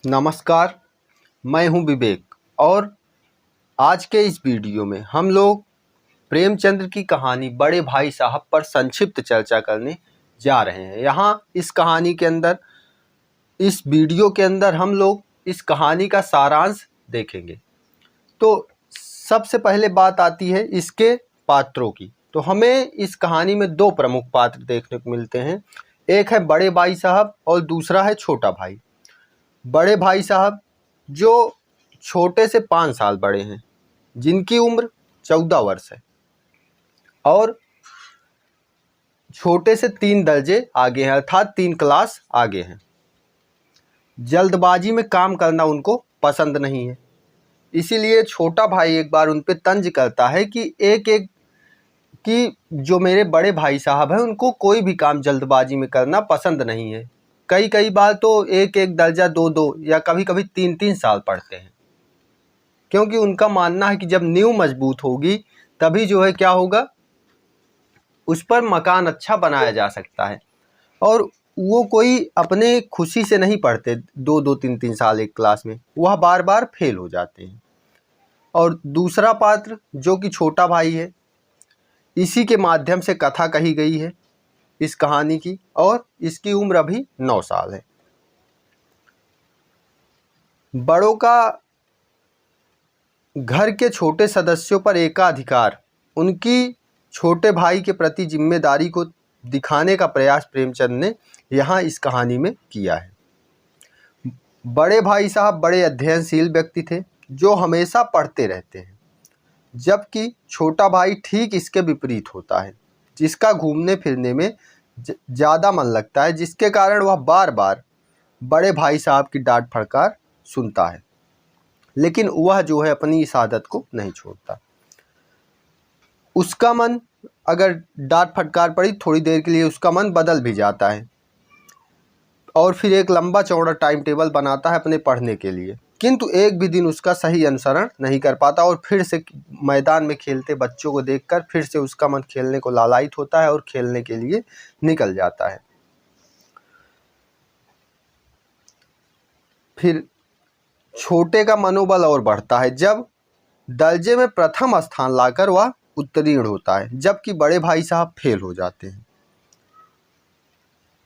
नमस्कार, मैं हूं विवेक और आज के इस वीडियो में हम लोग प्रेमचंद्र की कहानी बड़े भाई साहब पर संक्षिप्त चर्चा करने जा रहे हैं। यहाँ इस कहानी के अंदर, इस वीडियो के अंदर हम लोग इस कहानी का सारांश देखेंगे। तो सबसे पहले बात आती है इसके पात्रों की। तो हमें इस कहानी में दो प्रमुख पात्र देखने को मिलते हैं। एक है बड़े भाई साहब और दूसरा है छोटा भाई। बड़े भाई साहब जो छोटे से 5 साल बड़े हैं, जिनकी उम्र 14 वर्ष है और छोटे से 3 दर्जे आगे हैं, अर्थात 3 क्लास आगे हैं। जल्दबाजी में काम करना उनको पसंद नहीं है, इसीलिए छोटा भाई एक बार उन पे तंज करता है कि जो मेरे बड़े भाई साहब हैं उनको कोई भी काम जल्दबाजी में करना पसंद नहीं है। कई बार तो एक दर्जा 2 या कभी कभी 3 साल पढ़ते हैं, क्योंकि उनका मानना है कि जब नींव मजबूत होगी तभी जो है क्या होगा, उस पर मकान अच्छा बनाया जा सकता है। और वो कोई अपने खुशी से नहीं पढ़ते 2-3 साल एक क्लास में, वह बार बार फेल हो जाते हैं। और दूसरा पात्र जो कि छोटा भाई है, इसी के माध्यम से कथा कही गई है इस कहानी की, और इसकी उम्र अभी 9 साल है। बड़ों का घर के छोटे सदस्यों पर एकाधिकार, उनकी छोटे भाई के प्रति जिम्मेदारी को दिखाने का प्रयास प्रेमचंद ने यहाँ इस कहानी में किया है। बड़े भाई साहब बड़े अध्ययनशील व्यक्ति थे जो हमेशा पढ़ते रहते हैं, जबकि छोटा भाई ठीक इसके विपरीत होता है, जिसका घूमने फिरने में ज़्यादा मन लगता है, जिसके कारण वह बार बार बड़े भाई साहब की डांट फटकार सुनता है, लेकिन वह जो है अपनी इस आदत को नहीं छोड़ता। उसका मन, अगर डांट फटकार पड़ी थोड़ी देर के लिए, उसका मन बदल भी जाता है और फिर एक लंबा चौड़ा टाइम टेबल बनाता है अपने पढ़ने के लिए, किंतु एक भी दिन उसका सही अनुसरण नहीं कर पाता और फिर से मैदान में खेलते बच्चों को देखकर फिर से उसका मन खेलने को लालायित होता है और खेलने के लिए निकल जाता है। फिर छोटे का मनोबल और बढ़ता है जब दर्जे में प्रथम स्थान लाकर वह उत्तीर्ण होता है, जबकि बड़े भाई साहब फेल हो जाते हैं।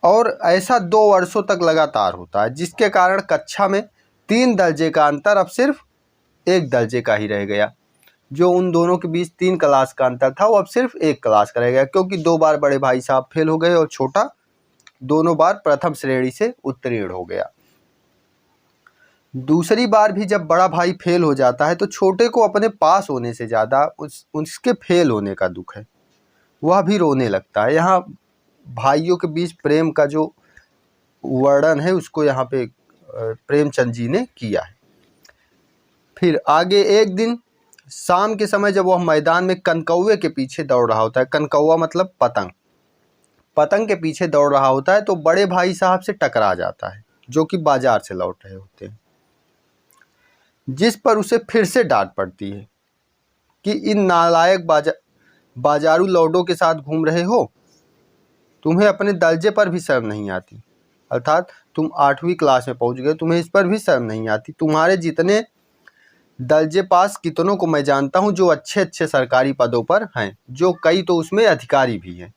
और ऐसा 2 वर्षों तक लगातार होता है, जिसके कारण कक्षा में 3 दर्जे का अंतर अब सिर्फ 1 दर्जे का ही रह गया। जो उन दोनों के बीच 3 क्लास का अंतर था, वो अब सिर्फ 1 क्लास का रह गया, क्योंकि 2 बार बड़े भाई साहब फेल हो गए और छोटा दोनों बार प्रथम श्रेणी से उत्तीर्ण हो गया। दूसरी बार भी जब बड़ा भाई फेल हो जाता है तो छोटे को अपने पास होने से ज़्यादा उसके फेल होने का दुख है, वह भी रोने लगता है। यहाँ भाइयों के बीच प्रेम का जो वर्णन है उसको यहाँ पे प्रेमचंद जी ने किया है। फिर आगे एक दिन शाम के समय जब वह मैदान में कनकौवे के पीछे दौड़ रहा होता है, कनकौवा मतलब पतंग, पतंग के पीछे दौड़ रहा होता है, तो बड़े भाई साहब से टकरा जाता है जो कि बाजार से लौट रहे होते हैं, जिस पर उसे फिर से डांट पड़ती है कि इन नालायक बाजारू लौडों के साथ घूम रहे हो, तुम्हें अपने दर्जे पर भी शर्म नहीं आती, अर्थात तुम 8वीं क्लास में पहुंच गए, तुम्हें इस पर भी शर्म नहीं आती। तुम्हारे जितने दर्जे पास कितनों को मैं जानता हूं जो अच्छे अच्छे सरकारी पदों पर हैं, जो कई तो उसमें अधिकारी भी हैं।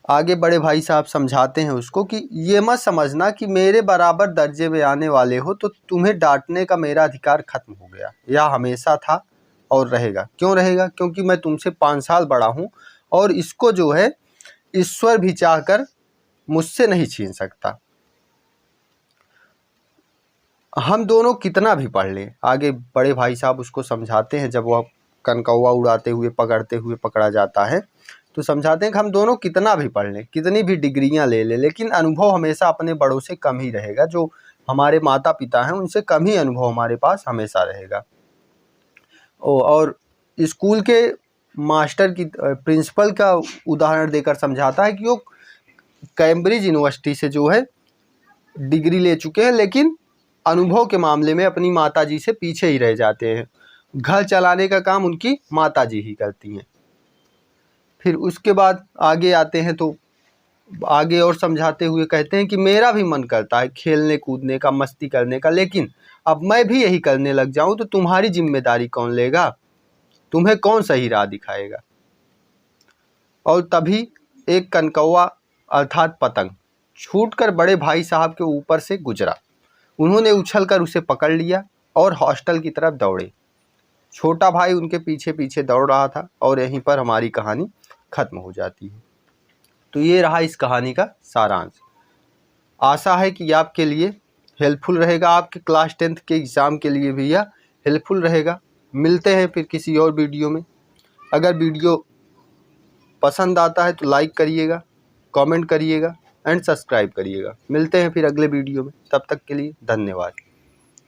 आगे बड़े भाई साहब समझाते हैं उसको कि ये मत समझना कि मेरे बराबर दर्जे में आने वाले हो तो तुम्हें डांटने का मेरा अधिकार खत्म हो गया, यह हमेशा था और रहेगा। क्यों रहेगा? क्योंकि मैं तुमसे 5 साल बड़ा हूँ और इसको जो है ईश्वर भी चाहकर मुझसे नहीं छीन सकता। हम दोनों कितना भी पढ़ लें, आगे बड़े भाई साहब उसको समझाते हैं। जब वह कनकौवा उड़ाते हुए पकड़ते हुए पकड़ा जाता है तो समझाते हैं कि हम दोनों कितना भी पढ़ लें, कितनी भी डिग्रियां ले लें, लेकिन अनुभव हमेशा अपने बड़ों से कम ही रहेगा। जो हमारे माता पिता हैं उनसे कम ही अनुभव हमारे पास हमेशा रहेगा। और स्कूल के मास्टर की, प्रिंसिपल का उदाहरण देकर समझाता है कि वो कैम्ब्रिज यूनिवर्सिटी से जो है डिग्री ले चुके हैं, लेकिन अनुभव के मामले में अपनी माताजी से पीछे ही रह जाते हैं। घर चलाने का काम उनकी माताजी ही करती हैं। फिर उसके बाद आगे आते हैं तो आगे और समझाते हुए कहते हैं कि मेरा भी मन करता है खेलने कूदने का, मस्ती करने का, लेकिन अब मैं भी यही करने लग जाऊं तो तुम्हारी जिम्मेदारी कौन लेगा, तुम्हें कौन सही राह दिखाएगा। और तभी एक कनकौआ अर्थात पतंग छूटकर बड़े भाई साहब के ऊपर से गुजरा। उन्होंने उछलकर उसे पकड़ लिया और हॉस्टल की तरफ दौड़े। छोटा भाई उनके पीछे पीछे दौड़ रहा था और यहीं पर हमारी कहानी खत्म हो जाती है। तो ये रहा इस कहानी का सारांश। आशा है कि आपके लिए हेल्पफुल रहेगा, आपके क्लास 10th के एग्ज़ाम के लिए भी यह हेल्पफुल रहेगा। मिलते हैं फिर किसी और वीडियो में। अगर वीडियो पसंद आता है तो लाइक करिएगा, कमेंट करिएगा एंड सब्सक्राइब करिएगा। मिलते हैं फिर अगले वीडियो में, तब तक के लिए धन्यवाद।